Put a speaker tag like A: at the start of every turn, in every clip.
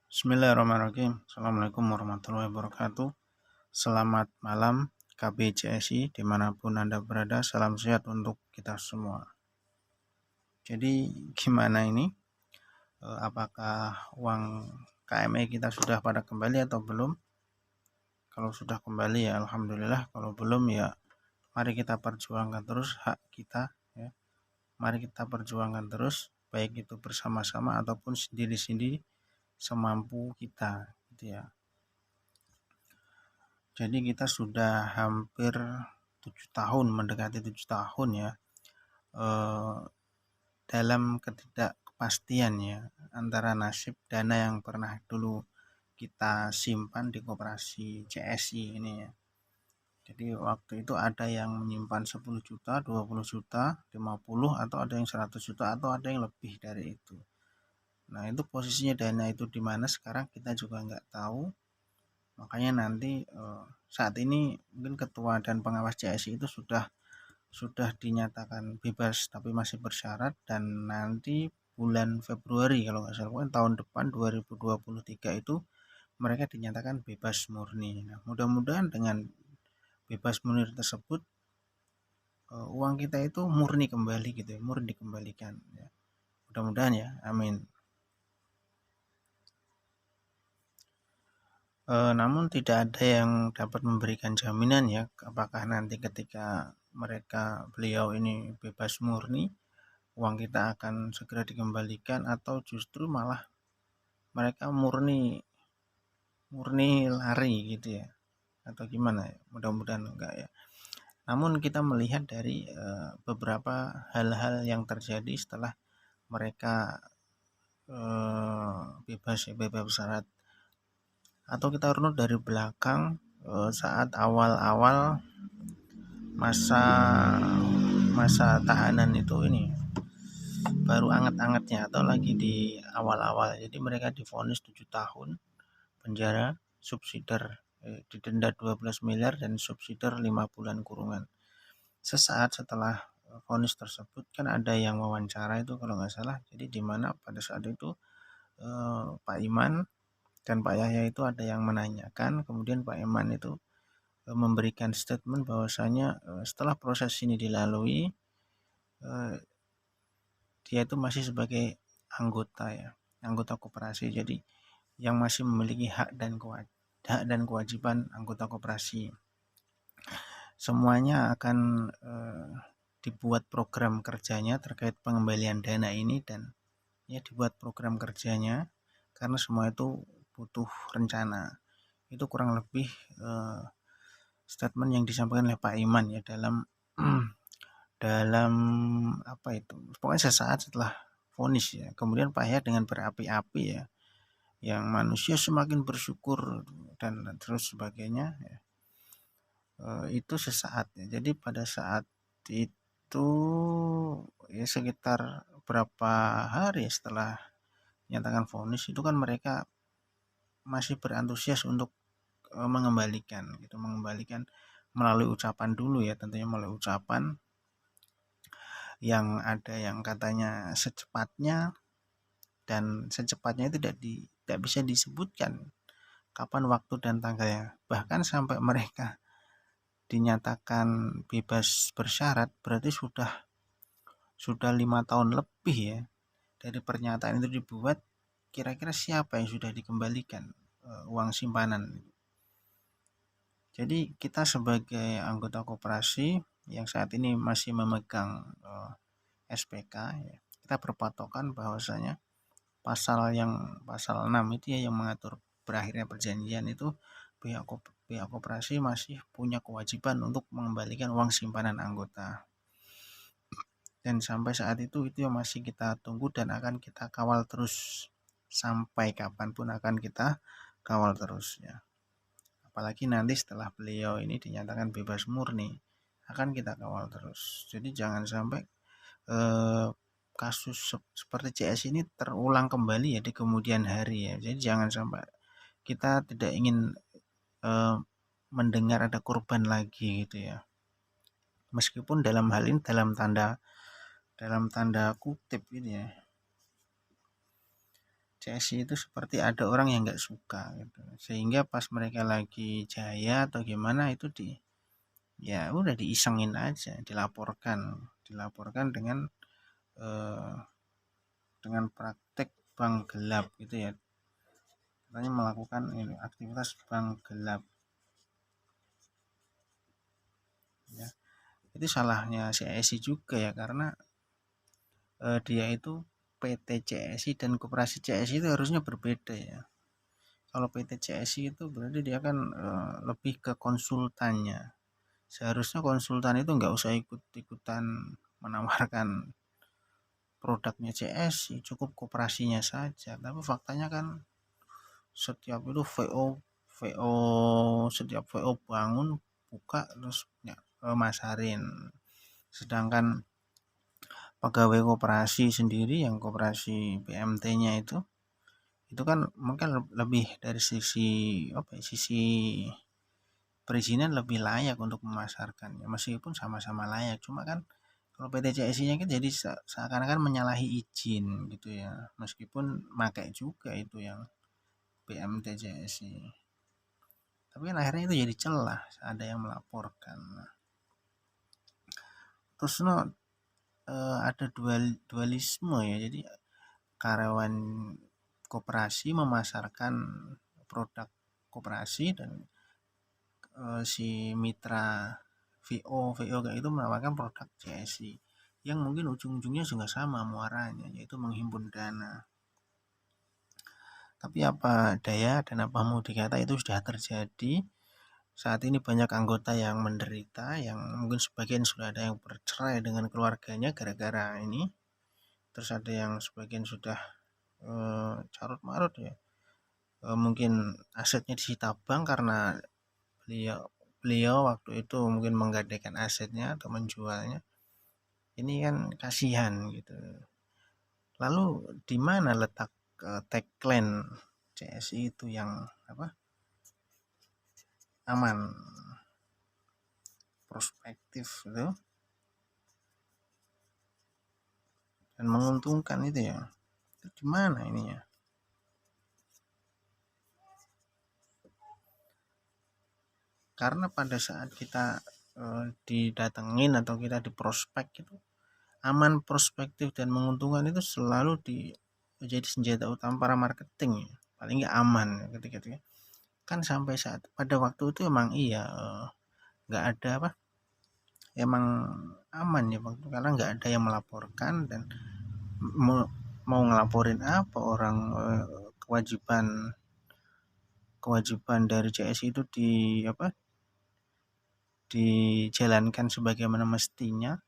A: Bismillahirrahmanirrahim. Assalamualaikum warahmatullahi wabarakatuh. Selamat malam KBCSI dimanapun Anda berada. Salam sehat untuk kita semua. Jadi gimana ini? Apakah uang KME kita sudah pada kembali atau belum? Kalau sudah kembali ya Alhamdulillah. Kalau belum ya mari kita perjuangkan terus hak kita. Ya. Mari kita perjuangkan terus, baik itu bersama-sama ataupun sendiri-sendiri semampu kita. Gitu ya. Jadi kita sudah hampir 7 tahun, mendekati 7 tahun ya, dalam ketidakpastian ya, antara nasib dana yang pernah dulu kita simpan di koperasi CSI ini ya. Jadi waktu itu ada yang menyimpan 10 juta, 20 juta, 50 atau ada yang 100 juta atau ada yang lebih dari itu. Nah itu posisinya dana itu di mana sekarang kita juga nggak tahu. Makanya nanti saat ini mungkin ketua dan pengawas CSI itu sudah dinyatakan bebas tapi masih bersyarat, dan nanti bulan Februari kalau nggak salah tahun depan 2023 itu mereka dinyatakan bebas murni. Nah, mudah-mudahan dengan bebas murni tersebut uang kita itu murni kembali gitu ya, murni dikembalikan ya. Mudah-mudahan ya, amin. Namun tidak ada yang dapat memberikan jaminan ya, apakah nanti ketika beliau ini bebas murni, uang kita akan segera dikembalikan atau justru malah mereka murni murni lari gitu ya, atau gimana ya. Mudah-mudahan enggak ya. Namun kita melihat dari beberapa hal-hal yang terjadi setelah mereka bebas syarat, atau kita runut dari belakang saat awal-awal masa masa tahanan itu ini baru anget-angetnya atau lagi di awal-awal. Jadi mereka divonis 7 tahun penjara, subsidiar didenda 12 miliar dan subsidiar 5 bulan kurungan. Sesaat setelah vonis tersebut kan ada yang wawancara itu kalau nggak salah. Jadi di mana pada saat itu Pak Iman dan Pak Yahya itu ada yang menanyakan, kemudian Pak Iman itu memberikan statement bahwasanya setelah proses ini dilalui, dia itu masih sebagai anggota koperasi, jadi yang masih memiliki hak dan kewajiban anggota koperasi. Semuanya akan dibuat program kerjanya terkait pengembalian dana ini, dan ya dibuat program kerjanya karena semua itu butuh rencana. Itu kurang lebih statement yang disampaikan oleh Pak Iman ya dalam dalam apa itu, pokoknya sesaat setelah vonis ya. Kemudian Pak Yahya dengan berapi-api ya, yang manusia semakin bersyukur dan terus sebagainya ya. Itu sesaat ya. Jadi pada saat itu ya sekitar berapa hari setelah nyatakan vonis itu kan mereka masih berantusias untuk mengembalikan melalui ucapan dulu ya, tentunya melalui ucapan yang ada yang katanya secepatnya, dan secepatnya itu tidak bisa disebutkan kapan waktu dan tanggalnya. Bahkan sampai mereka dinyatakan bebas bersyarat berarti sudah 5 tahun lebih ya dari pernyataan itu dibuat. Kira-kira siapa yang sudah dikembalikan uang simpanan? Jadi kita sebagai anggota koperasi yang saat ini masih memegang SPK ya, kita berpatokan bahwasanya pasal 6 itu ya yang mengatur berakhirnya perjanjian itu, pihak koperasi masih punya kewajiban untuk mengembalikan uang simpanan anggota. Dan sampai saat itu yang masih kita tunggu dan akan kita kawal terus sampai kapanpun akan kita kawal terus ya. Apalagi nanti setelah beliau ini dinyatakan bebas murni akan kita kawal terus. Jadi jangan sampai kasus seperti CS ini terulang kembali ya di kemudian hari ya. Jadi jangan sampai, kita tidak ingin mendengar ada korban lagi gitu ya. Meskipun dalam hal ini dalam tanda kutip ini ya, CSI itu seperti ada orang yang nggak suka gitu. Sehingga pas mereka lagi jaya atau gimana itu ya udah diisengin aja, dilaporkan eh, dengan praktek bank gelap gitu ya. Katanya melakukan ini aktivitas bank gelap ya. Itu salahnya CSI juga ya, karena dia itu PT CSI dan koperasi CSI itu harusnya berbeda ya. Kalau PT CSI itu berarti dia kan lebih ke konsultannya. Seharusnya konsultan itu nggak usah ikut-ikutan menawarkan produknya CSI, cukup koperasinya saja. Tapi faktanya kan setiap itu VO setiap VO bangun buka terus ya, masarin. Sedangkan pegawai koperasi sendiri yang koperasi PMT-nya itu kan mungkin lebih dari sisi apa ya, sisi perizinan lebih layak untuk memasarkannya, meskipun sama-sama layak, cuma kan kalau PT CSI-nya kan jadi seakan-akan menyalahi izin gitu ya, meskipun pakai juga itu yang PMT CSI, tapi kan akhirnya itu jadi celah ada yang melaporkan. Terus ada dualisme ya, jadi karyawan koperasi memasarkan produk koperasi dan si mitra VO kayak itu menawarkan produk CSI yang mungkin ujung-ujungnya juga sama muaranya, yaitu menghimpun dana. Tapi apa daya dan apa mau dikata, itu sudah terjadi. Saat ini banyak anggota yang menderita, yang mungkin sebagian sudah ada yang bercerai dengan keluarganya gara-gara ini. Terus ada yang sebagian sudah carut marut ya. Mungkin asetnya disita bank karena beliau beliau waktu itu mungkin menggadaikan asetnya atau menjualnya. Ini kan kasihan gitu. Lalu di mana letak tagline CSI itu yang apa, aman, prospektif itu dan menguntungkan itu ya? Itu di mana ininya? Karena pada saat kita didatengin atau kita di prospek itu, aman, prospektif dan menguntungkan itu selalu menjadi senjata utama para marketing ya. Paling nggak aman ya, ketika itu ya. Kan sampai saat pada waktu itu emang iya, nggak ada apa, emang aman ya waktu, karena nggak ada yang melaporkan dan mau, mau ngelaporin apa orang, kewajiban kewajiban dari CS itu apa, dijalankan sebagaimana mestinya.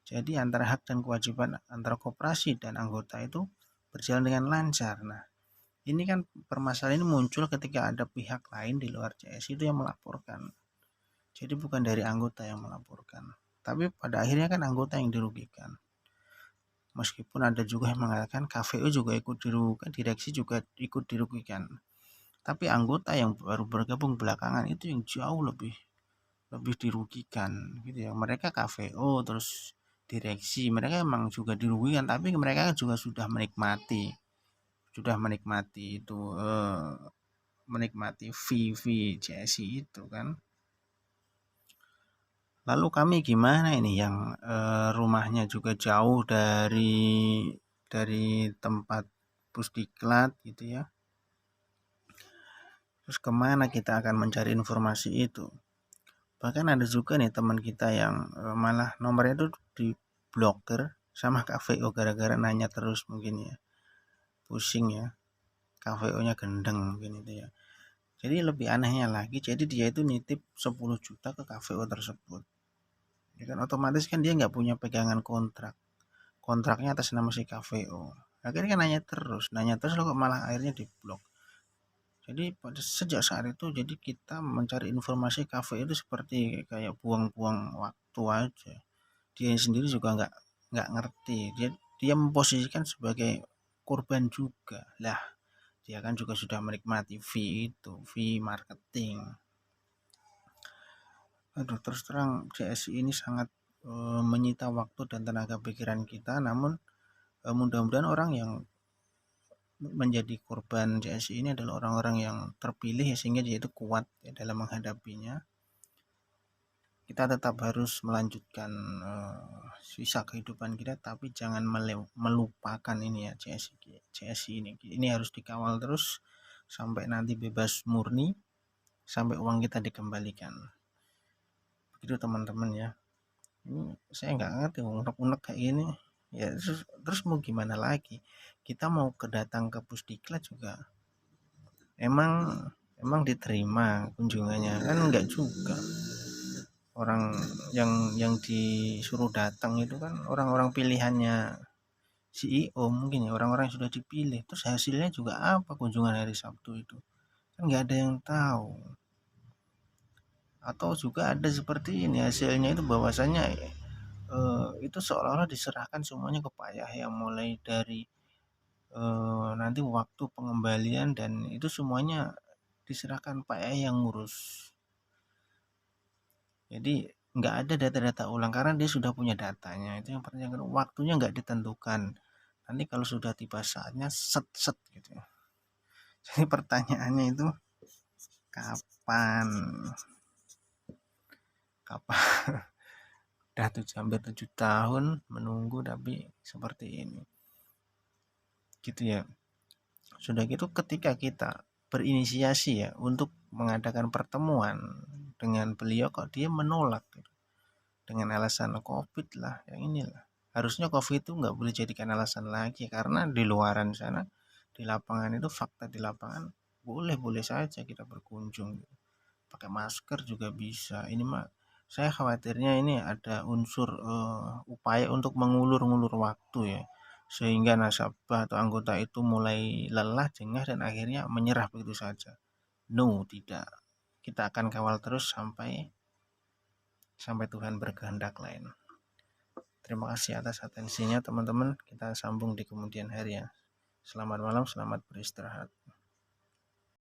A: Jadi antara hak dan kewajiban antara koperasi dan anggota itu berjalan dengan lancar. Nah, ini kan permasalahan ini muncul ketika ada pihak lain di luar CS itu yang melaporkan. Jadi bukan dari anggota yang melaporkan. Tapi pada akhirnya kan anggota yang dirugikan. Meskipun ada juga yang mengatakan KVU juga ikut dirugikan, direksi juga ikut dirugikan. Tapi anggota yang baru bergabung belakangan itu yang jauh lebih lebih dirugikan gitu ya. Mereka KVO terus direksi, mereka emang juga dirugikan, tapi mereka juga sudah menikmati itu, menikmati fee CSI itu kan. Lalu kami gimana ini yang rumahnya juga jauh dari tempat pusdiklat gitu ya. Terus kemana kita akan mencari informasi itu? Bahkan ada juga nih teman kita yang malah nomornya itu diblokir sama KVO gara-gara nanya terus mungkin ya. Pusing ya. KVO-nya gendeng mungkin itu ya. Jadi lebih anehnya lagi, jadi dia itu nitip 10 juta ke KVO tersebut. Ya kan otomatis kan dia nggak punya pegangan kontrak. Kontraknya atas nama si KVO. Akhirnya kan nanya terus lo kok malah akhirnya diblok. Jadi pada sejak saat itu jadi kita mencari informasi kafe itu seperti kayak buang-buang waktu aja. Dia sendiri juga nggak ngerti. Dia memposisikan sebagai korban juga. Lah, dia kan juga sudah menikmati fee marketing. Aduh, terus terang CSI ini sangat menyita waktu dan tenaga pikiran kita, namun mudah-mudahan orang yang menjadi korban CSI ini adalah orang-orang yang terpilih ya, sehingga dia itu kuat ya dalam menghadapinya. Kita tetap harus melanjutkan sisa kehidupan kita, tapi jangan melupakan ini ya, CSI ini harus dikawal terus sampai nanti bebas murni, sampai uang kita dikembalikan. Begitu teman-teman ya. Ini saya nggak ngerti, unek-unek kayak gini ya. Terus mau gimana lagi, kita mau datang ke Pusdiklat juga emang diterima kunjungannya kan? Enggak juga. Orang yang disuruh datang itu kan orang-orang pilihannya CEO mungkin ya, orang-orang yang sudah dipilih. Terus hasilnya juga apa kunjungan hari Sabtu itu, kan nggak ada yang tahu. Atau juga ada seperti ini hasilnya itu, bahwasanya itu seolah-olah diserahkan semuanya ke Pak Yahya, mulai dari nanti waktu pengembalian, dan itu semuanya diserahkan Pak Yahya yang ngurus. Jadi nggak ada data-data ulang karena dia sudah punya datanya. Itu yang pertanyaan, waktunya nggak ditentukan. Nanti kalau sudah tiba saatnya set gitu ya. Jadi pertanyaannya itu kapan? Kapan? Udah hampir 7 tahun menunggu tapi seperti ini. Gitu ya. Sudah gitu ketika kita berinisiasi ya untuk mengadakan pertemuan dengan beliau, kok dia menolak gitu, dengan alasan COVID lah, yang inilah. Harusnya COVID itu nggak boleh jadikan alasan lagi, karena di luaran sana, di lapangan itu, fakta di lapangan boleh-boleh saja kita berkunjung gitu. Pakai masker juga bisa. Ini mah saya khawatirnya ini ada unsur upaya untuk mengulur-ngulur waktu ya, sehingga nasabah atau anggota itu mulai lelah, jengah, dan akhirnya menyerah begitu saja. No, tidak. Kita akan kawal terus sampai Tuhan berkehendak lain. Terima kasih atas atensinya teman-teman. Kita sambung di kemudian hari ya. Selamat malam, selamat beristirahat.